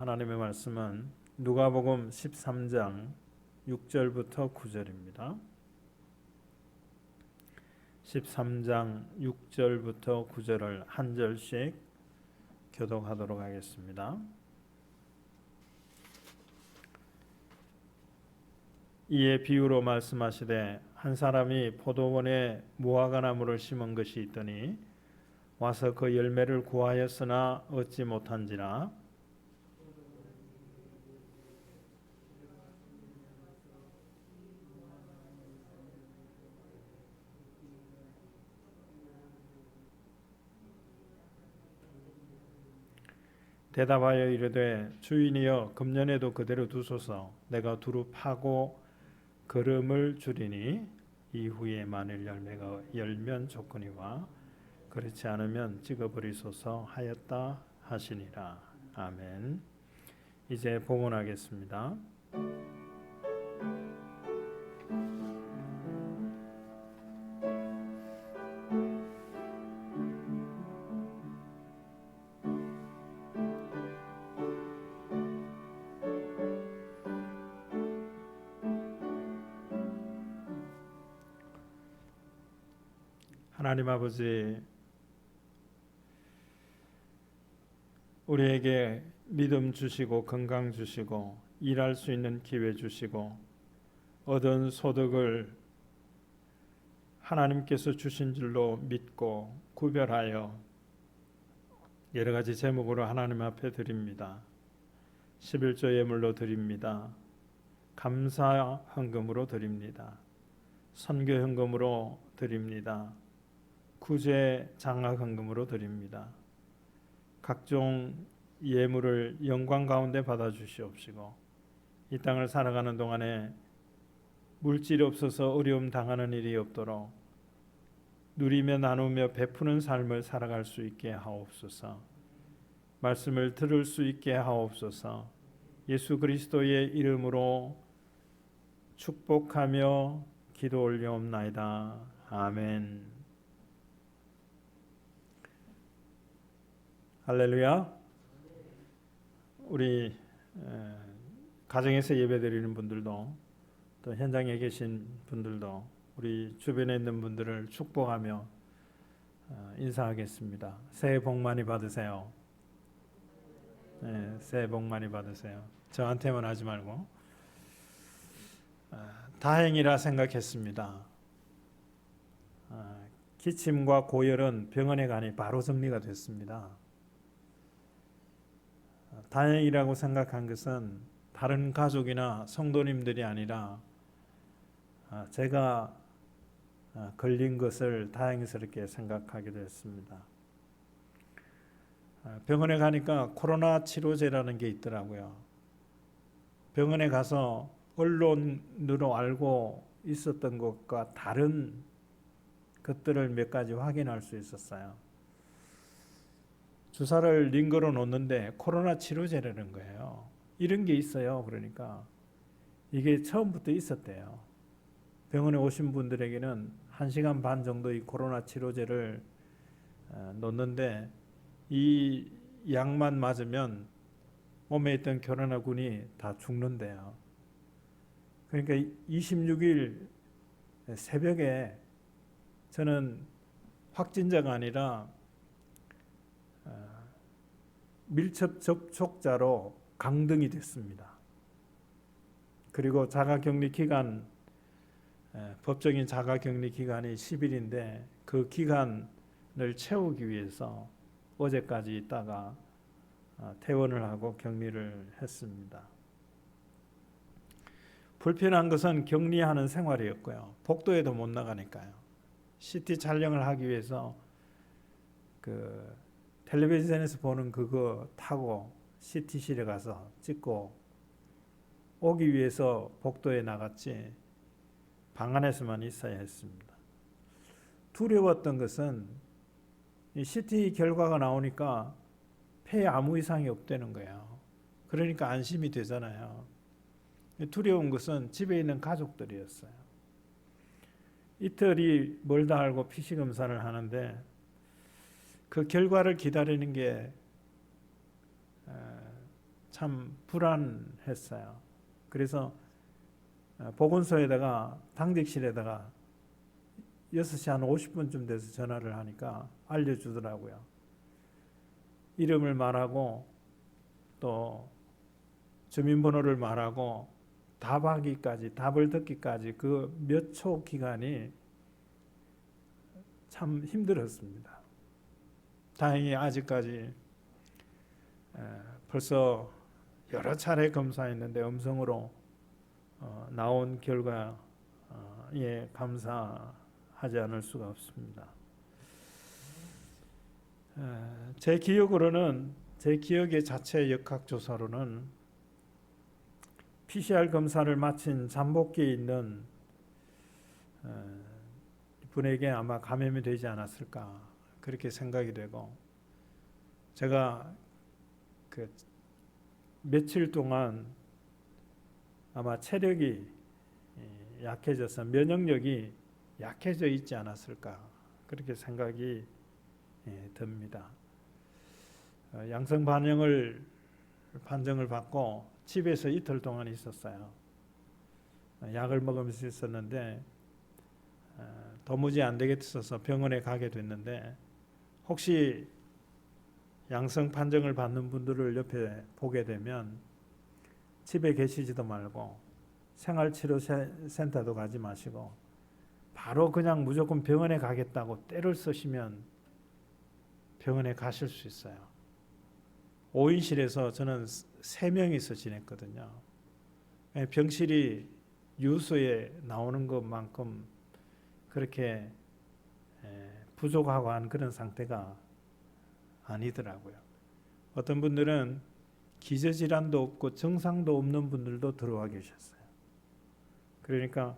하나님의 말씀은 누가복음 13장 6절부터 9절입니다. 13장 6절부터 9절을 한 절씩 교독하도록 하겠습니다. 이에 비유로 말씀하시되 한 사람이 포도원에 무화과나무를 심은 것이 있더니 와서 그 열매를 구하였으나 얻지 못한지라. 대답하여 이르되 주인이여 금년에도 그대로 두소서. 내가 두루 파고 거름을 주리니 이후에 만일 열매가 열면 좋거니와 그렇지 않으면 찍어버리소서 하였다 하시니라. 아멘. 이제 봉헌하겠습니다. 하나님 아버지, 우리에게 믿음 주시고 건강 주시고 일할 수 있는 기회 주시고 얻은 소득을 하나님께서 주신 줄로 믿고 구별하여 여러 가지 제목으로 하나님 앞에 드립니다. 11조 예물로 드립니다. 감사 헌금으로 드립니다. 선교 헌금으로 드립니다. 구제 장학 헌금으로 드립니다. 각종 예물을 영광 가운데 받아 주시옵시고 이 땅을 살아가는 동안에 물질이 없어서 어려움 당하는 일이 없도록 누리며 나누며 베푸는 삶을 살아갈 수 있게 하옵소서. 말씀을 들을 수 있게 하옵소서. 예수 그리스도의 이름으로 축복하며 기도 올려옵나이다. 아멘. 할렐루야. 우리 가정에서 예배드리는 분들도 또 현장에 계신 분들도 우리 주변에 있는 분들을 축복하며 인사하겠습니다. 새해 복 많이 받으세요. 네, 새해 복 많이 받으세요. 저한테만 하지 말고. 다행이라 생각했습니다. 기침과 고열은 병원에 가니 바로 정리가 됐습니다. 다행이라고 생각한 것은 다른 가족이나 성도님들이 아니라 제가 걸린 것을 다행스럽게 생각하게 됐습니다. 병원에 가니까 코로나 치료제라는 게 있더라고요. 병원에 가서 언론으로 알고 있었던 것과 다른 것들을 몇 가지 확인할 수 있었어요. 주사를 링거로 놓는데 코로나 치료제라는 거예요. 이런 게 있어요. 그러니까 이게 처음부터 있었대요. 병원에 오신 분들에게는 1시간 반 정도 이 코로나 치료제를 놓는데 이 약만 맞으면 몸에 있던 코로나균이 다 죽는데요. 그러니까 26일 새벽에 저는 확진자가 아니라 밀접 접촉자로 강등이 됐습니다. 그리고 자가격리 기간, 법적인 자가격리 기간이 10일인데 그 기간을 채우기 위해서 어제까지 있다가 퇴원을 하고 격리를 했습니다. 불편한 것은 격리하는 생활이었고요. 복도에도 못 나가니까요. CT 촬영을 하기 위해서 텔레비전에서 보는 그거 타고 CT실에 가서 찍고 오기 위해서 복도에 나갔지 방 안에서만 있어야 했습니다. 두려웠던 것은 이 CT 결과가 나오니까 폐에 아무 이상이 없다는 거예요. 그러니까 안심이 되잖아요. 두려운 것은 집에 있는 가족들이었어요. 이틀이 멀다 알고 PC 검사를 하는데 그 결과를 기다리는 게 참 불안했어요. 그래서 보건소에다가 당직실에다가 6시 한 50분쯤 돼서 전화를 하니까 알려주더라고요. 이름을 말하고 또 주민번호를 말하고 답하기까지, 답을 듣기까지 그 몇 초 기간이 참 힘들었습니다. 다행히 아직까지 벌써 여러 차례 검사했는데 음성으로 나온 결과에 감사하지 않을 수가 없습니다. 제 기억의 자체 역학조사로는 PCR 검사를 마친 잠복기에 있는 분에게 아마 감염이 되지 않았을까 그렇게 생각이 되고, 제가 그 며칠 동안 아마 체력이 약해져서 면역력이 약해져 있지 않았을까 그렇게 생각이 듭니다. 양성 판정을 받고 집에서 이틀 동안 있었어요. 약을 먹으면서 있었는데 도무지 안 되겠어서 병원에 가게 됐는데, 혹시 양성 판정을 받는 분들을 옆에 보게 되면 집에 계시지도 말고 생활치료센터도 가지 마시고 바로 그냥 무조건 병원에 가겠다고 때를 쓰시면 병원에 가실 수 있어요. 5인실에서 저는 3명이서 지냈거든요. 병실이 유수에 나오는 것만큼 그렇게 부족하고 한 그런 상태가 아니더라고요. 어떤 분들은 기저질환도 없고 증상도 없는 분들도 들어와 계셨어요. 그러니까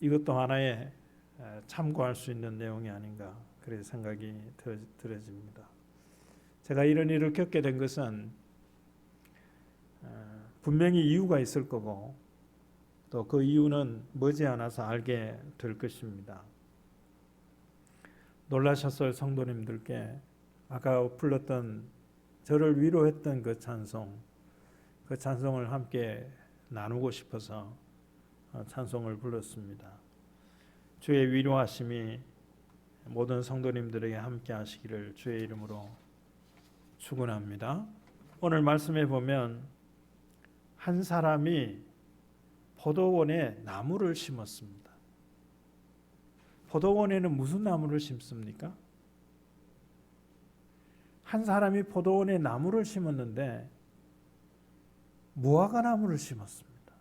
이것도 하나의 참고할 수 있는 내용이 아닌가 그런 생각이 들어집니다. 제가 이런 일을 겪게 된 것은 분명히 이유가 있을 거고 또 그 이유는 머지않아서 알게 될 것입니다. 놀라셨을 성도님들께 아까 불렀던 저를 위로했던 그 찬송을 함께 나누고 싶어서 찬송을 불렀습니다. 주의 위로하심이 모든 성도님들에게 함께 하시기를 주의 이름으로 축원합니다. 오늘 말씀에 보면 한 사람이 포도원에 나무를 심었습니다. 포도원에는 무슨 나무를 심습니까? 한 사람이 포도원에 나무를 심었는데 무화과 나무를 심었습니다.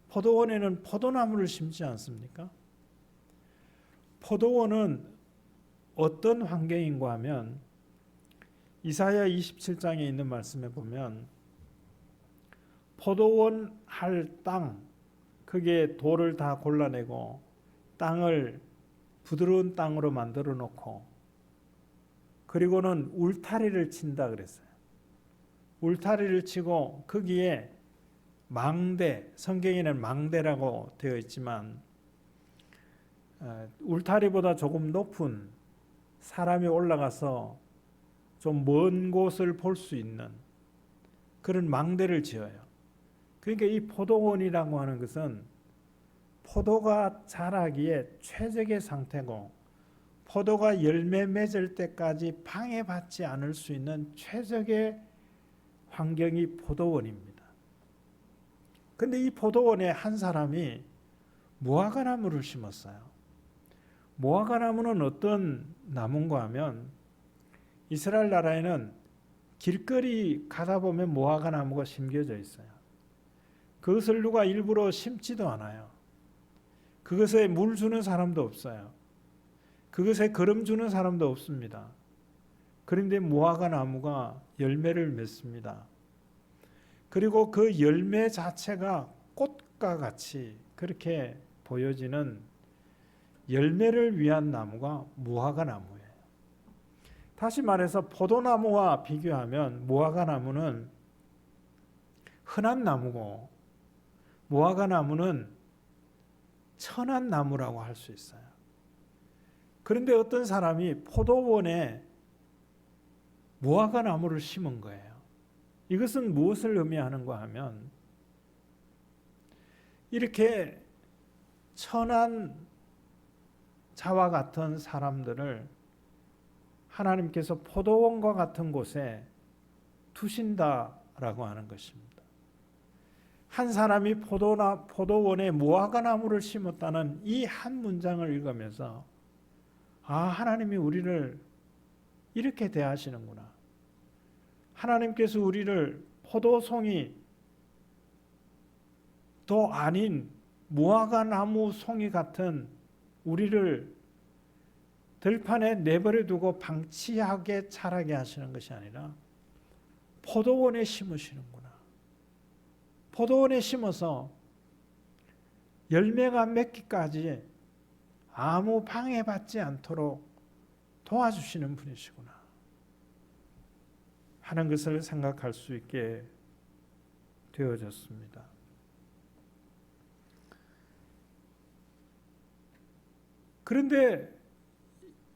포도원에는 포도나무를 심지 않습니까? 포도원은 어떤 환경인가 하면 이사야 27장에 있는 말씀에 보면 포도원 할 땅, 그게 돌을 다 골라내고 땅을 부드러운 땅으로 만들어 놓고 그리고는 울타리를 친다 그랬어요. 울타리를 치고 거기에 망대, 성경에는 망대라고 되어 있지만 울타리보다 조금 높은 사람이 올라가서 좀 먼 곳을 볼 수 있는 그런 망대를 지어요. 그러니까 이 포도원이라고 하는 것은 포도가 자라기에 최적의 상태고 포도가 열매 맺을 때까지 방해받지 않을 수 있는 최적의 환경이 포도원입니다. 그런데 이 포도원에 한 사람이 무화과 나무를 심었어요. 무화과 나무는 어떤 나무인가 하면 이스라엘 나라에는 길거리 가다 보면 무화과 나무가 심겨져 있어요. 그것을 누가 일부러 심지도 않아요. 그것에 물 주는 사람도 없어요. 그것에 거름 주는 사람도 없습니다. 그런데 무화과 나무가 열매를 맺습니다. 그리고 그 열매 자체가 꽃과 같이 그렇게 보여지는 열매를 위한 나무가 무화과 나무예요. 다시 말해서 포도나무와 비교하면 무화과 나무는 흔한 나무고 무화과 나무는 천한 나무라고 할 수 있어요. 그런데 어떤 사람이 포도원에 무화과 나무를 심은 거예요. 이것은 무엇을 의미하는가 하면 이렇게 천한 자와 같은 사람들을 하나님께서 포도원과 같은 곳에 두신다라고 하는 것입니다. 한 사람이 포도원에 무화과 나무를 심었다는 이 한 문장을 읽으면서 하나님이 우리를 이렇게 대하시는구나. 하나님께서 우리를 포도송이 도 아닌 무화과 나무 송이 같은 우리를 들판에 내버려 두고 방치하게 자라게 하시는 것이 아니라 포도원에 심으시는구나. 포도원에 심어서 열매가 맺기까지 아무 방해받지 않도록 도와주시는 분이시구나 하는 것을 생각할 수 있게 되어졌습니다. 그런데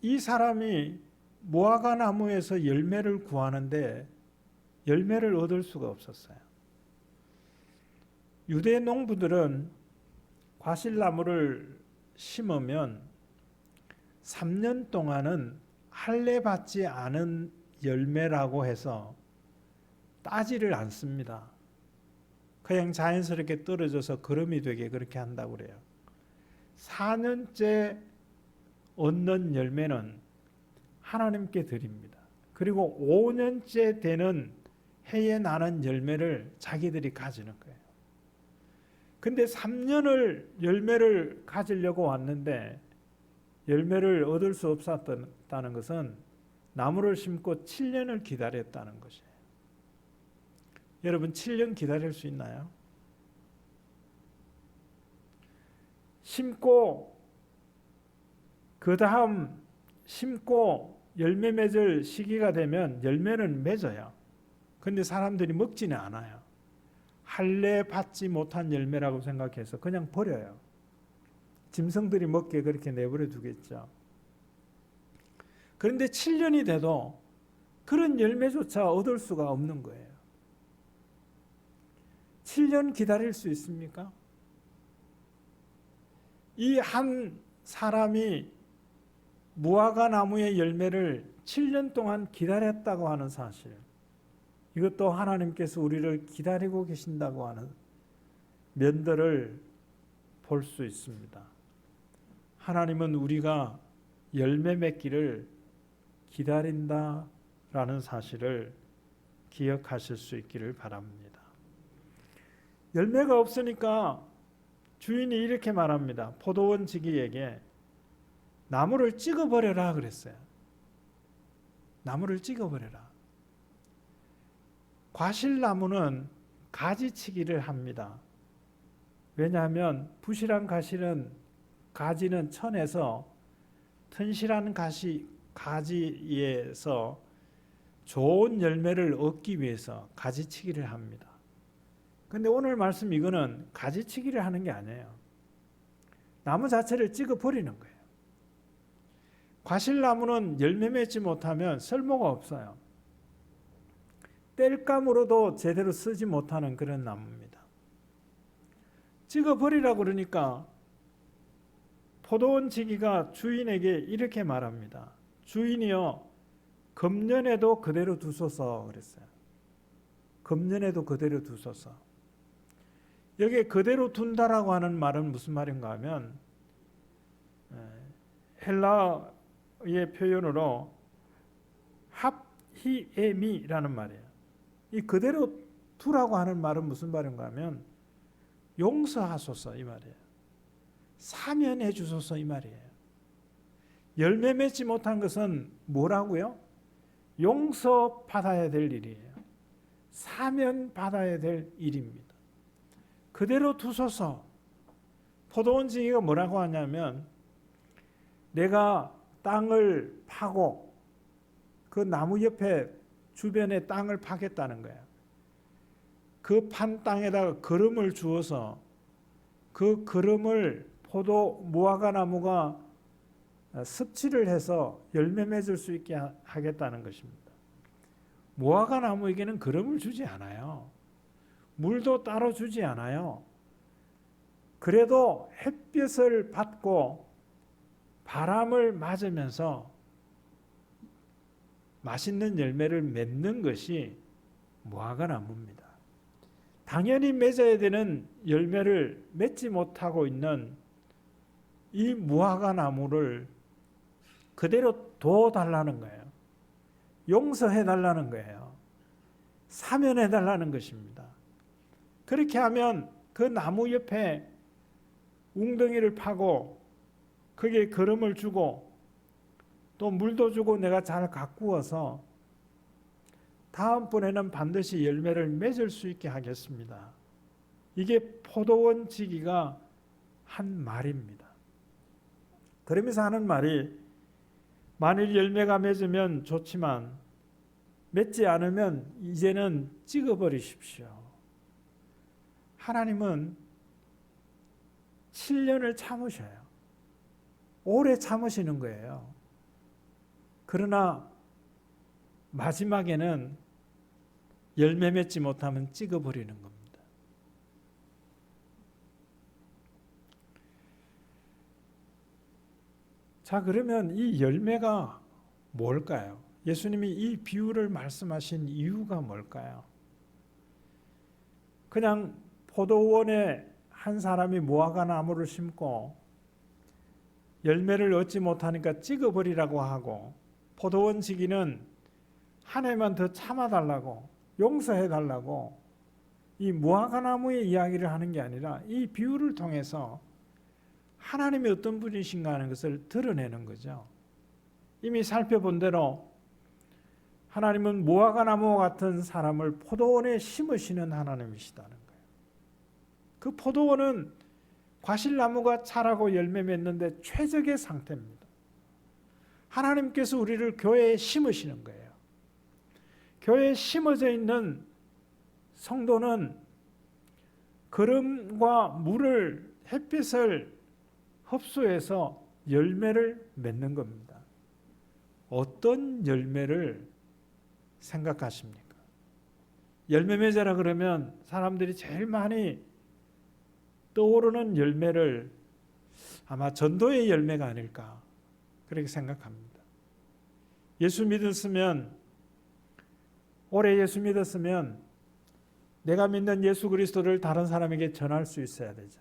이 사람이 무화과 나무에서 열매를 구하는데 열매를 얻을 수가 없었어요. 유대 농부들은 과실나무를 심으면 3년 동안은 할례 받지 않은 열매라고 해서 따지를 않습니다. 그냥 자연스럽게 떨어져서 거름이 되게 그렇게 한다고 그래요. 4년째 얻는 열매는 하나님께 드립니다. 그리고 5년째 되는 해에 나는 열매를 자기들이 가지는 거예요. 근데 3년을 열매를 가지려고 왔는데 열매를 얻을 수 없었다는 것은 나무를 심고 7년을 기다렸다는 것이에요. 여러분 7년 기다릴 수 있나요? 심고 그 다음 심고 열매 맺을 시기가 되면 열매는 맺어요. 근데 사람들이 먹지는 않아요. 할례 받지 못한 열매라고 생각해서 그냥 버려요. 짐승들이 먹게 그렇게 내버려 두겠죠. 그런데 7년이 돼도 그런 열매조차 얻을 수가 없는 거예요. 7년 기다릴 수 있습니까? 이 한 사람이 무화과 나무의 열매를 7년 동안 기다렸다고 하는 사실, 이것도 하나님께서 우리를 기다리고 계신다고 하는 면들을 볼 수 있습니다. 하나님은 우리가 열매 맺기를 기다린다라는 사실을 기억하실 수 있기를 바랍니다. 열매가 없으니까 주인이 이렇게 말합니다. 포도원 지기에게 나무를 찍어버려라 그랬어요. 나무를 찍어버려라. 과실나무는 가지치기를 합니다. 왜냐하면 부실한 가지는 천에서 튼실한 가지에서 좋은 열매를 얻기 위해서 가지치기를 합니다. 근데 오늘 말씀 이거는 가지치기를 하는 게 아니에요. 나무 자체를 찍어버리는 거예요. 과실나무는 열매 맺지 못하면 쓸모가 없어요. 땔감으로도 제대로 쓰지 못하는 그런 나무입니다. 찍어버리라고 그러니까 포도원 지기가 주인에게 이렇게 말합니다. 주인이여, 금년에도 그대로 두소서 그랬어요. 금년에도 그대로 두소서. 여기에 그대로 둔다라고 하는 말은 무슨 말인가 하면 헬라의 표현으로 합히에미라는 말이에요. 이 그대로 두라고 하는 말은 무슨 말인가 하면 용서하소서 이 말이에요. 사면해 주소서 이 말이에요. 열매 맺지 못한 것은 뭐라고요? 용서받아야 될 일이에요. 사면받아야 될 일입니다. 그대로 두소서. 포도원 지기가 뭐라고 하냐면 내가 땅을 파고 그 나무 옆에 주변에 땅을 파겠다는 거예요. 그 판 땅에다가 거름을 주어서 그 거름을 무화과 나무가 습취를 해서 열매 맺을 수 있게 하겠다는 것입니다. 무화과 나무에게는 거름을 주지 않아요. 물도 따로 주지 않아요. 그래도 햇볕을 받고 바람을 맞으면서 맛있는 열매를 맺는 것이 무화과 나무입니다. 당연히 맺어야 되는 열매를 맺지 못하고 있는 이 무화과 나무를 그대로 둬달라는 거예요. 용서해달라는 거예요. 사면해달라는 것입니다. 그렇게 하면 그 나무 옆에 웅덩이를 파고 거기에 거름을 주고 또 물도 주고 내가 잘 가꾸어서 다음번에는 반드시 열매를 맺을 수 있게 하겠습니다. 이게 포도원 지기가 한 말입니다. 그러면서 하는 말이 만일 열매가 맺으면 좋지만 맺지 않으면 이제는 찍어버리십시오. 하나님은 7년을 참으셔요. 오래 참으시는 거예요. 그러나 마지막에는 열매 맺지 못하면 찍어버리는 겁니다. 자, 그러면 이 열매가 뭘까요? 예수님이 이 비유를 말씀하신 이유가 뭘까요? 그냥 포도원에 한 사람이 무화과 나무를 심고 열매를 얻지 못하니까 찍어버리라고 하고 포도원 지기는 한 해만 더 참아달라고 용서해달라고 이 무화과 나무의 이야기를 하는 게 아니라 이 비유를 통해서 하나님이 어떤 분이신가 하는 것을 드러내는 거죠. 이미 살펴본 대로 하나님은 무화과 나무와 같은 사람을 포도원에 심으시는 하나님이시다는 거예요. 그 포도원은 과실나무가 자라고 열매 맺는데 최적의 상태입니다. 하나님께서 우리를 교회에 심으시는 거예요. 교회에 심어져 있는 성도는 거름과 물을 햇빛을 흡수해서 열매를 맺는 겁니다. 어떤 열매를 생각하십니까? 열매 맺어라 그러면 사람들이 제일 많이 떠오르는 열매를 아마 전도의 열매가 아닐까 그렇게 생각합니다. 예수 믿었으면 올해 예수 믿었으면 내가 믿는 예수 그리스도를 다른 사람에게 전할 수 있어야 되죠.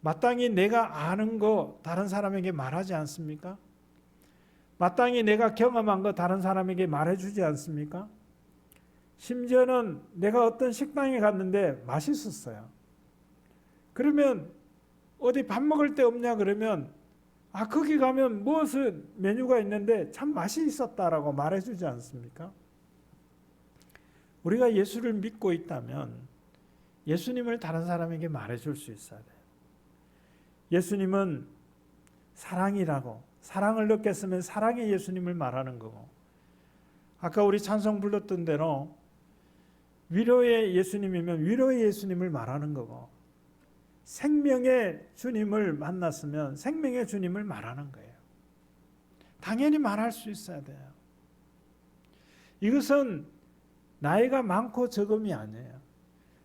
마땅히 내가 아는 거 다른 사람에게 말하지 않습니까? 마땅히 내가 경험한 거 다른 사람에게 말해주지 않습니까? 심지어는 내가 어떤 식당에 갔는데 맛있었어요. 그러면 어디 밥 먹을 데 없냐 그러면 거기 가면 무엇을 메뉴가 있는데 참 맛이 있었다라고 말해주지 않습니까? 우리가 예수를 믿고 있다면 예수님을 다른 사람에게 말해줄 수 있어야 돼요. 예수님은 사랑이라고 사랑을 느꼈으면 사랑의 예수님을 말하는 거고 아까 우리 찬송 불렀던 대로 위로의 예수님이면 위로의 예수님을 말하는 거고 생명의 주님을 만났으면 생명의 주님을 말하는 거예요. 당연히 말할 수 있어야 돼요. 이것은 나이가 많고 적음이 아니에요.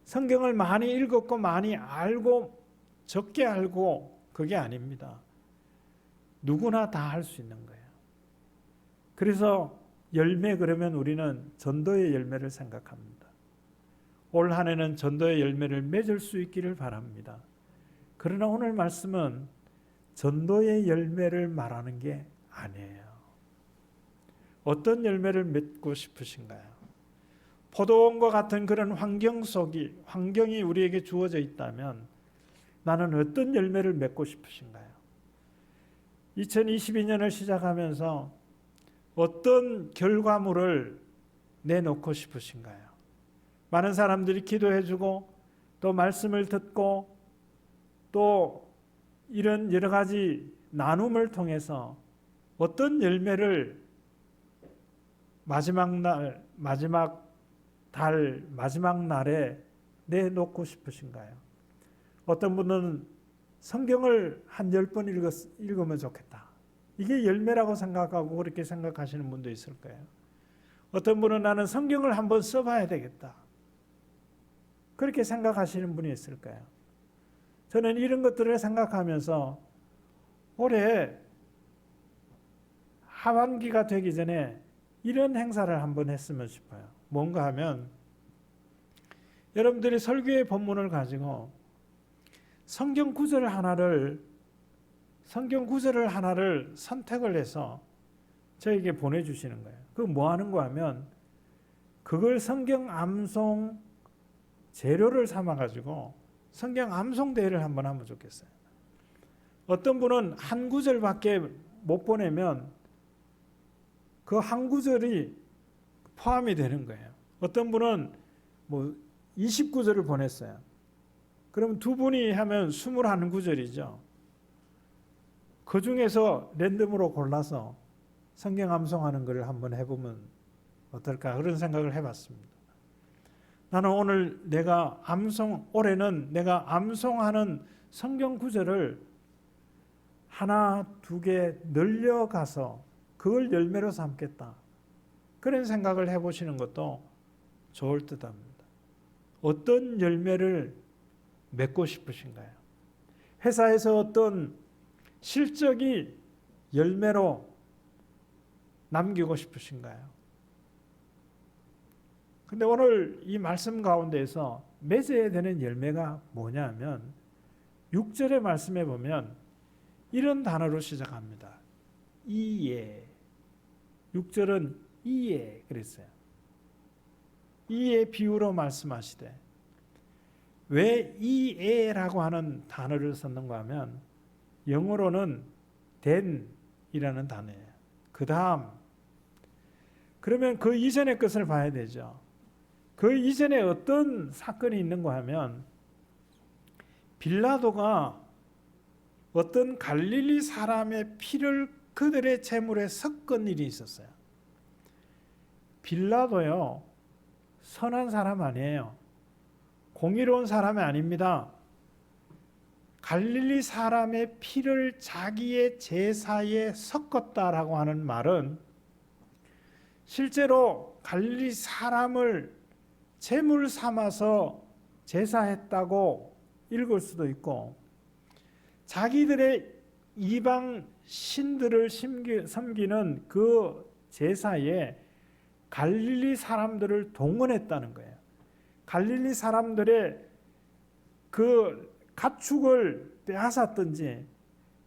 성경을 많이 읽었고 많이 알고 적게 알고 그게 아닙니다. 누구나 다 할 수 있는 거예요. 그래서 열매 그러면 우리는 전도의 열매를 생각합니다. 올 한 해는 전도의 열매를 맺을 수 있기를 바랍니다. 그러나 오늘 말씀은 전도의 열매를 말하는 게 아니에요. 어떤 열매를 맺고 싶으신가요? 포도원과 같은 그런 환경이 우리에게 주어져 있다면 나는 어떤 열매를 맺고 싶으신가요? 2022년을 시작하면서 어떤 결과물을 내놓고 싶으신가요? 많은 사람들이 기도해주고 또 말씀을 듣고 또 이런 여러 가지 나눔을 통해서 어떤 열매를 마지막 날에 내놓고 싶으신가요? 어떤 분은 성경을 한 10번 읽으면 좋겠다. 이게 열매라고 생각하고 그렇게 생각하시는 분도 있을 거예요. 어떤 분은 나는 성경을 한번 써봐야 되겠다. 그렇게 생각하시는 분이 있을까요? 저는 이런 것들을 생각하면서 올해 하반기가 되기 전에 이런 행사를 한번 했으면 싶어요. 뭔가 하면 여러분들이 설교의 본문을 가지고 성경 구절 하나를 선택을 해서 저에게 보내주시는 거예요. 그거 뭐 하는 거 하면 그걸 성경 암송 재료를 삼아가지고 성경 암송 대회를 한번 하면 좋겠어요. 어떤 분은 한 구절밖에 못 보내면 그 한 구절이 포함이 되는 거예요. 어떤 분은 뭐 20구절을 보냈어요. 그러면 두 분이 하면 21구절이죠. 그 중에서 랜덤으로 골라서 성경 암송하는 것을 한번 해보면 어떨까 그런 생각을 해봤습니다. 나는 오늘 올해는 내가 암송하는 성경 구절을 하나, 두 개 늘려가서 그걸 열매로 삼겠다. 그런 생각을 해보시는 것도 좋을 듯합니다. 어떤 열매를 맺고 싶으신가요? 회사에서 어떤 실적이 열매로 남기고 싶으신가요? 근데 오늘 이 말씀 가운데에서 맺어야 되는 열매가 뭐냐면 6절의 말씀에 보면 이런 단어로 시작합니다. 이에. 6절은 이에 그랬어요. 이에 비유로 말씀하시되 왜 이에라고 하는 단어를 썼는가 하면 영어로는 then이라는 단어예요. 그 다음 그러면 그 이전의 것을 봐야 되죠. 그 이전에 어떤 사건이 있는가 하면 빌라도가 어떤 갈릴리 사람의 피를 그들의 제물에 섞은 일이 있었어요. 빌라도요, 선한 사람 아니에요. 공의로운 사람이 아닙니다. 갈릴리 사람의 피를 자기의 제사에 섞었다라고 하는 말은 실제로 갈릴리 사람을 제물 삼아서 제사했다고 읽을 수도 있고 자기들의 이방 신들을 섬기는 그 제사에 갈릴리 사람들을 동원했다는 거예요. 갈릴리 사람들의 그 가축을 빼앗았든지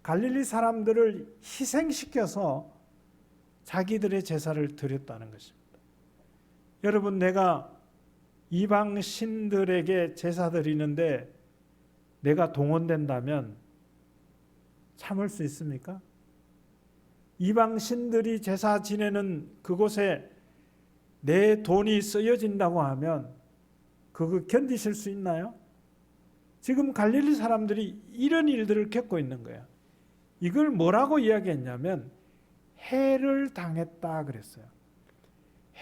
갈릴리 사람들을 희생시켜서 자기들의 제사를 드렸다는 것입니다. 여러분, 내가 이방 신들에게 제사 드리는데 내가 동원된다면 참을 수 있습니까? 이방 신들이 제사 지내는 그곳에 내 돈이 쓰여진다고 하면 그거 견디실 수 있나요? 지금 갈릴리 사람들이 이런 일들을 겪고 있는 거예요. 이걸 뭐라고 이야기했냐면 해를 당했다 그랬어요.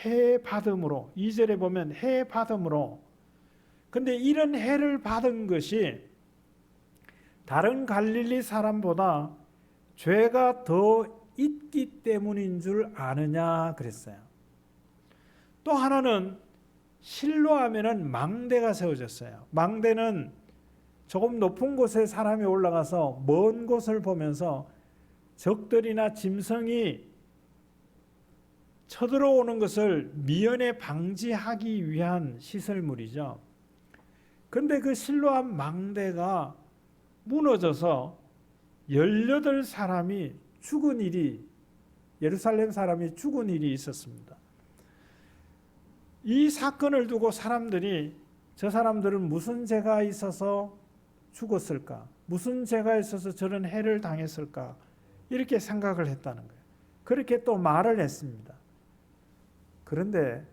해 받음으로, 2절에 보면 해 받음으로. 근데 이런 해를 받은 것이 다른 갈릴리 사람보다 죄가 더 있기 때문인 줄 아느냐 그랬어요. 또 하나는 실로하면은 망대가 세워졌어요. 망대는 조금 높은 곳에 사람이 올라가서 먼 곳을 보면서 적들이나 짐승이 쳐들어오는 것을 미연에 방지하기 위한 시설물이죠. 그런데 그 실로암 망대가 무너져서 18사람이 죽은 일이, 예루살렘 사람이 죽은 일이 있었습니다. 이 사건을 두고 사람들이 저 사람들은 무슨 죄가 있어서 죽었을까? 무슨 죄가 있어서 저런 해를 당했을까? 이렇게 생각을 했다는 거예요. 그렇게 또 말을 했습니다. 그런데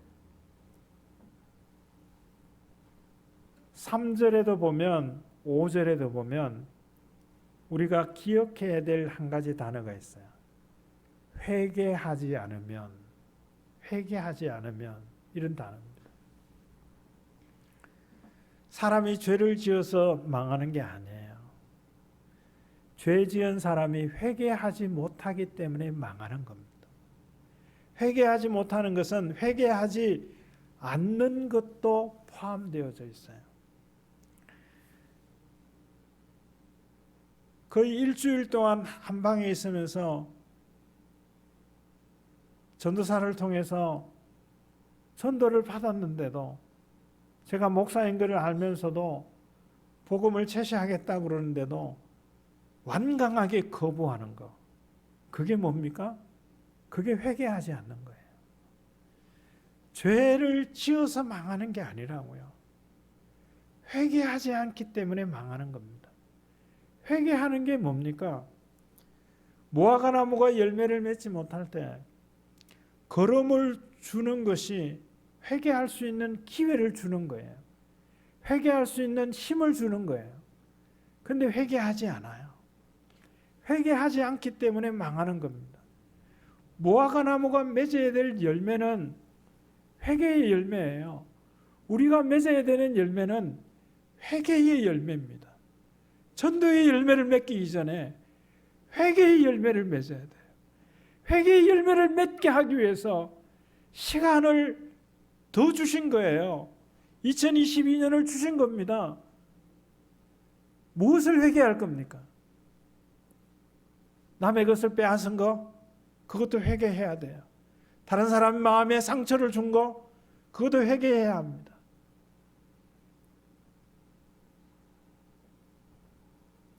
3절에도 보면 5절에도 보면 우리가 기억해야 될 한 가지 단어가 있어요. 회개하지 않으면 이런 단어입니다. 사람이 죄를 지어서 망하는 게 아니에요. 죄 지은 사람이 회개하지 못하기 때문에 망하는 겁니다. 회개하지 못하는 것은 회개하지 않는 것도 포함되어져 있어요. 거의 일주일 동안 한 방에 있으면서 전도사를 통해서 전도를 받았는데도, 제가 목사인 것을 알면서도 복음을 제시하겠다고 그러는데도 완강하게 거부하는 거. 그게 뭡니까? 그게 회개하지 않는 거예요. 죄를 지어서 망하는 게 아니라고요. 회개하지 않기 때문에 망하는 겁니다. 회개하는 게 뭡니까? 무화과 나무가 열매를 맺지 못할 때 거름을 주는 것이 회개할 수 있는 기회를 주는 거예요. 회개할 수 있는 힘을 주는 거예요. 근데 회개하지 않아요. 회개하지 않기 때문에 망하는 겁니다. 무화과 나무가 맺어야 될 열매는 회개의 열매예요. 우리가 맺어야 되는 열매는 회개의 열매입니다. 전도의 열매를 맺기 이전에 회개의 열매를 맺어야 돼요. 회개의 열매를 맺게 하기 위해서 시간을 더 주신 거예요. 2022년을 주신 겁니다. 무엇을 회개할 겁니까? 남의 것을 빼앗은 거? 그것도 회개해야 돼요. 다른 사람 마음에 상처를 준 거? 그것도 회개해야 합니다.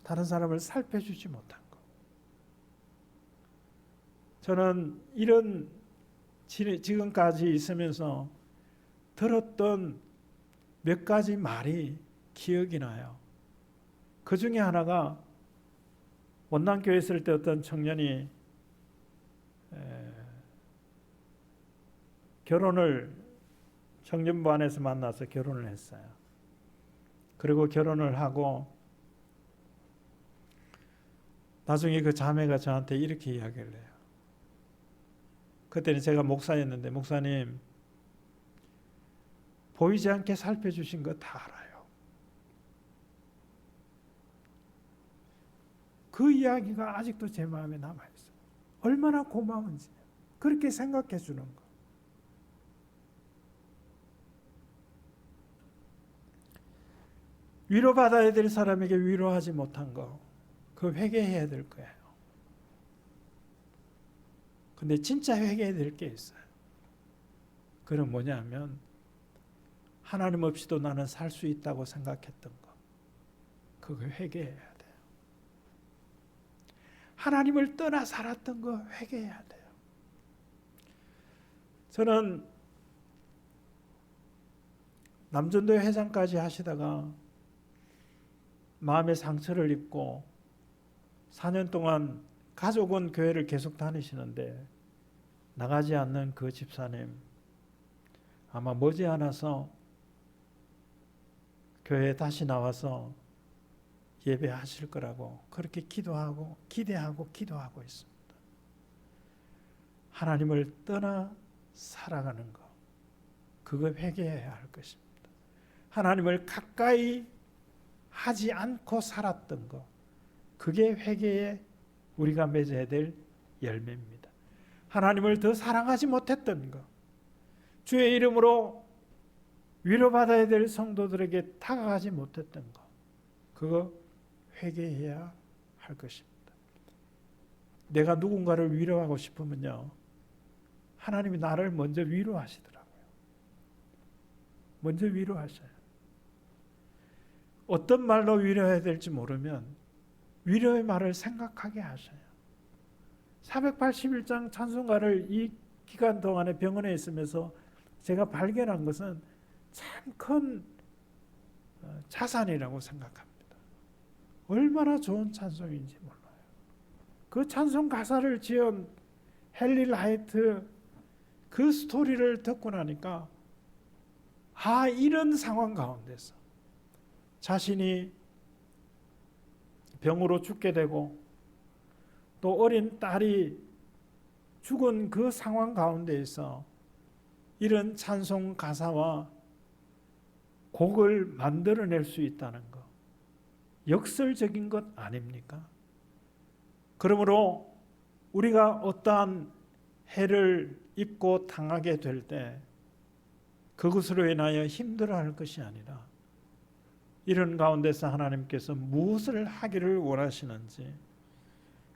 다른 사람을 살펴주지 못한 거. 저는 이런 지금까지 있으면서 들었던 몇 가지 말이 기억이 나요. 그 중에 하나가, 원남교회 있을 때 어떤 청년이 결혼을 청년부 안에서 만나서 결혼을 했어요. 그리고 결혼을 하고 나중에 그 자매가 저한테 이렇게 이야기를 해요. 그때는 제가 목사였는데, 목사님, 보이지 않게 살펴주신 거 다 알아요. 그 이야기가 아직도 제 마음에 남아있어요. 얼마나 고마운지 그렇게 생각해 주는 거. 위로받아야 될 사람에게 위로하지 못한 거, 그 회개해야 될 거예요. 근데 진짜 회개해야 될 게 있어요. 그건 뭐냐면, 하나님 없이도 나는 살 수 있다고 생각했던 거, 그거 회개해야 돼요. 하나님을 떠나 살았던 거 회개해야 돼요. 저는 남전도 회장까지 하시다가 마음의 상처를 입고 4년 동안 가족은 교회를 계속 다니시는데 나가지 않는 그 집사님, 아마 머지않아서 교회에 다시 나와서 예배하실 거라고 그렇게 기도하고 기대하고 기도하고 있습니다. 하나님을 떠나 살아가는 거, 그거 회개해야 할 것입니다. 하나님을 가까이 하지 않고 살았던 거, 그게 회개에 우리가 맺어야 될 열매입니다. 하나님을 더 사랑하지 못했던 거, 주의 이름으로 위로받아야 될 성도들에게 다가가지 못했던 거, 그거 회개해야 할 것입니다. 내가 누군가를 위로하고 싶으면요, 하나님이 나를 먼저 위로하시더라고요. 먼저 위로하셔요. 어떤 말로 위로해야 될지 모르면 위로의 말을 생각하게 하셔요. 481장 찬송가를 이 기간 동안에 병원에 있으면서 제가 발견한 것은 참 큰 자산이라고 생각합니다. 얼마나 좋은 찬송인지 몰라요. 그 찬송 가사를 지은 헨리 라이트, 그 스토리를 듣고 나니까, 아, 이런 상황 가운데서 자신이 병으로 죽게 되고 또 어린 딸이 죽은 그 상황 가운데에서 이런 찬송 가사와 곡을 만들어낼 수 있다는 것, 역설적인 것 아닙니까? 그러므로 우리가 어떠한 해를 입고 당하게 될 때 그것으로 인하여 힘들어할 것이 아니라 이런 가운데서 하나님께서 무엇을 하기를 원하시는지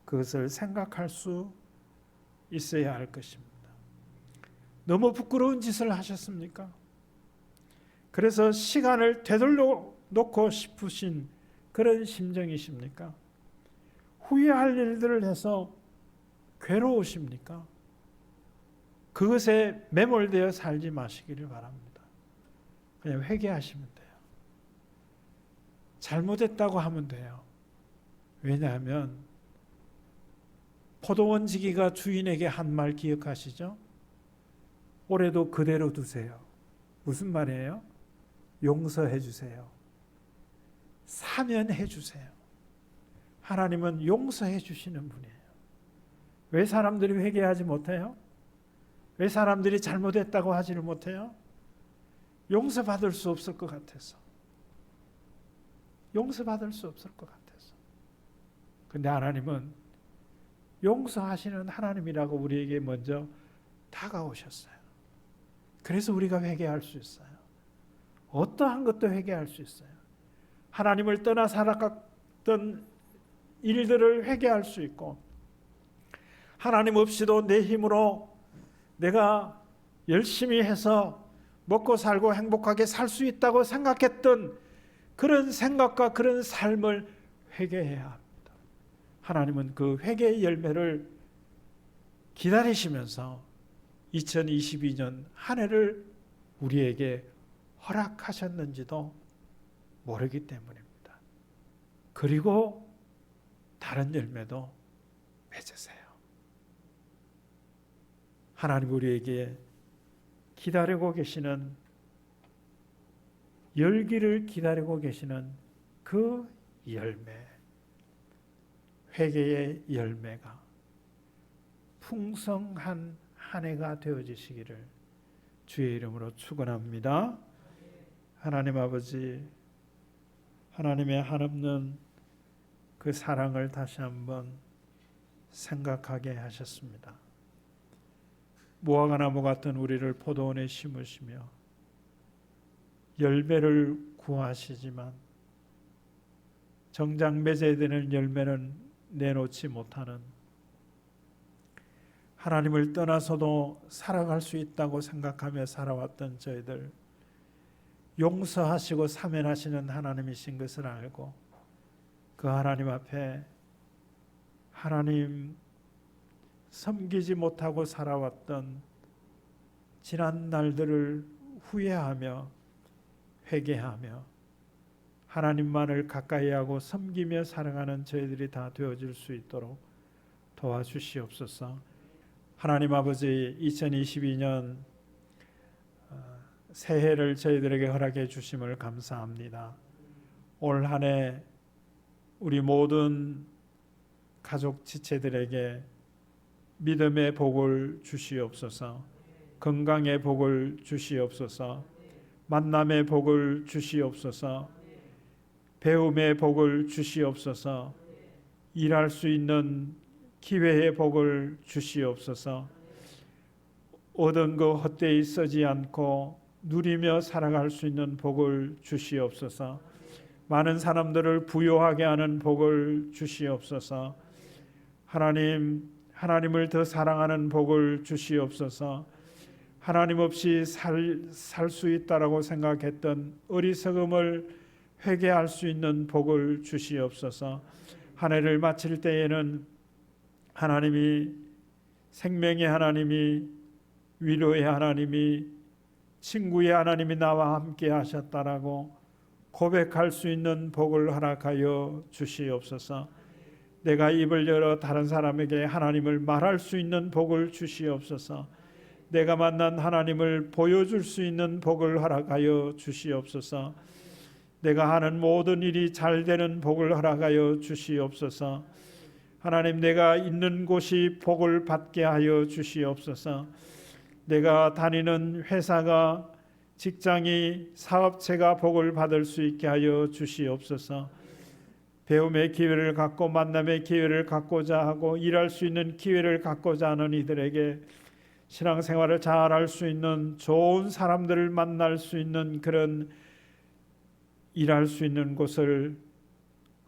그것을 생각할 수 있어야 할 것입니다. 너무 부끄러운 짓을 하셨습니까? 그래서 시간을 되돌려 놓고 싶으신 그런 심정이십니까? 후회할 일들을 해서 괴로우십니까? 그것에 매몰되어 살지 마시기를 바랍니다. 그냥 회개하시면 돼요. 잘못했다고 하면 돼요. 왜냐하면 포도원 지기가 주인에게 한 말 기억하시죠? 올해도 그대로 두세요. 무슨 말이에요? 용서해 주세요. 사면해 주세요. 하나님은 용서해 주시는 분이에요. 왜 사람들이 회개하지 못해요? 왜 사람들이 잘못했다고 하지를 못해요? 용서받을 수 없을 것 같아서. 용서받을 수 없을 것 같아서. 근데 하나님은 용서하시는 하나님이라고 우리에게 먼저 다가오셨어요. 그래서 우리가 회개할 수 있어요. 어떠한 것도 회개할 수 있어요. 하나님을 떠나 살아갔던 일들을 회개할 수 있고, 하나님 없이도 내 힘으로 내가 열심히 해서 먹고 살고 행복하게 살 수 있다고 생각했던 그런 생각과 그런 삶을 회개해야 합니다. 하나님은 그 회개의 열매를 기다리시면서 2022년 한 해를 우리에게 허락하셨는지도 모르기 때문입니다. 그리고 다른 열매도 맺으세요. 하나님 우리에게 기다리고 계시는, 열기를 기다리고 계시는 그 열매, 회개의 열매가 풍성한 한 해가 되어지시기를 주의 이름으로 축원합니다. 하나님 아버지, 하나님의 한없는 그 사랑을 다시 한번 생각하게 하셨습니다. 무화과 나무 같은 우리를 포도원에 심으시며 열매를 구하시지만 정작 맺어야 되는 열매는 내놓지 못하는, 하나님을 떠나서도 살아갈 수 있다고 생각하며 살아왔던 저희들, 용서하시고 사면하시는 하나님이신 것을 알고 그 하나님 앞에 하나님 섬기지 못하고 살아왔던 지난 날들을 후회하며 회개하며 하나님만을 가까이 하고 섬기며 살아가는 저희들이 다 되어질 수 있도록 도와주시옵소서. 하나님 아버지, 2022년 새해를 저희들에게 허락해 주심을 감사합니다. 올 한 해 우리 모든 가족 지체들에게 믿음의 복을 주시옵소서, 건강의 복을 주시옵소서, 만남의 복을 주시옵소서, 배움의 복을 주시옵소서, 일할 수 있는 기회의 복을 주시옵소서, 얻은 거 헛되이 쓰지 않고 누리며 살아갈 수 있는 복을 주시옵소서, 많은 사람들을 부요하게 하는 복을 주시옵소서, 하나님을 더 사랑하는 복을 주시옵소서, 하나님 없이 살 수 있다라고 생각했던 어리석음을 회개할 수 있는 복을 주시옵소서. 한 해를 마칠 때에는 하나님이, 생명의 하나님이, 위로의 하나님이, 친구의 하나님이 나와 함께 하셨다라고 고백할 수 있는 복을 허락하여 주시옵소서. 내가 입을 열어 다른 사람에게 하나님을 말할 수 있는 복을 주시옵소서. 내가 만난 하나님을 보여줄 수 있는 복을 허락하여 주시옵소서. 내가 하는 모든 일이 잘 되는 복을 허락하여 주시옵소서. 하나님, 내가 있는 곳이 복을 받게 하여 주시옵소서. 내가 다니는 회사가, 직장이, 사업체가 복을 받을 수 있게 하여 주시옵소서. 배움의 기회를 갖고 만남의 기회를 갖고자 하고 일할 수 있는 기회를 갖고자 하는 이들에게 신앙생활을 잘 할 수 있는 좋은 사람들을 만날 수 있는 그런 일할 수 있는 곳을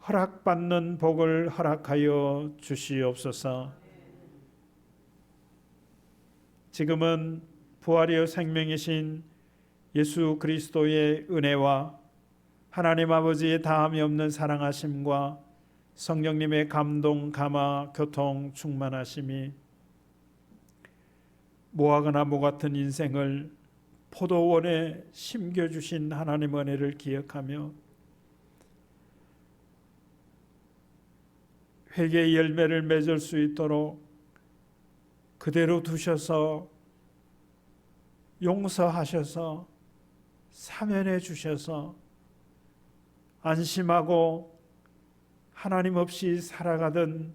허락받는 복을 허락하여 주시옵소서. 지금은 부활이요 생명이신 예수 그리스도의 은혜와 하나님 아버지의 다함이 없는 사랑하심과 성령님의 감동, 감화, 교통, 충만하심이 모아가 나무 같은 인생을 포도원에 심겨주신 하나님 은혜를 기억하며 회개의 열매를 맺을 수 있도록 그대로 두셔서 용서하셔서 사면해 주셔서 안심하고 하나님 없이 살아가던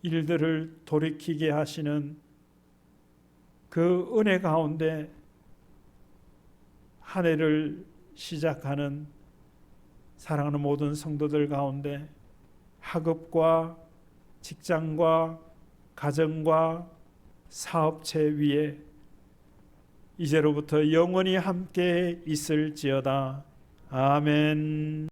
일들을 돌이키게 하시는 그 은혜 가운데 한 해를 시작하는 사랑하는 모든 성도들 가운데 학업과 직장과 가정과 사업체 위에 이제로부터 영원히 함께 있을지어다. 아멘.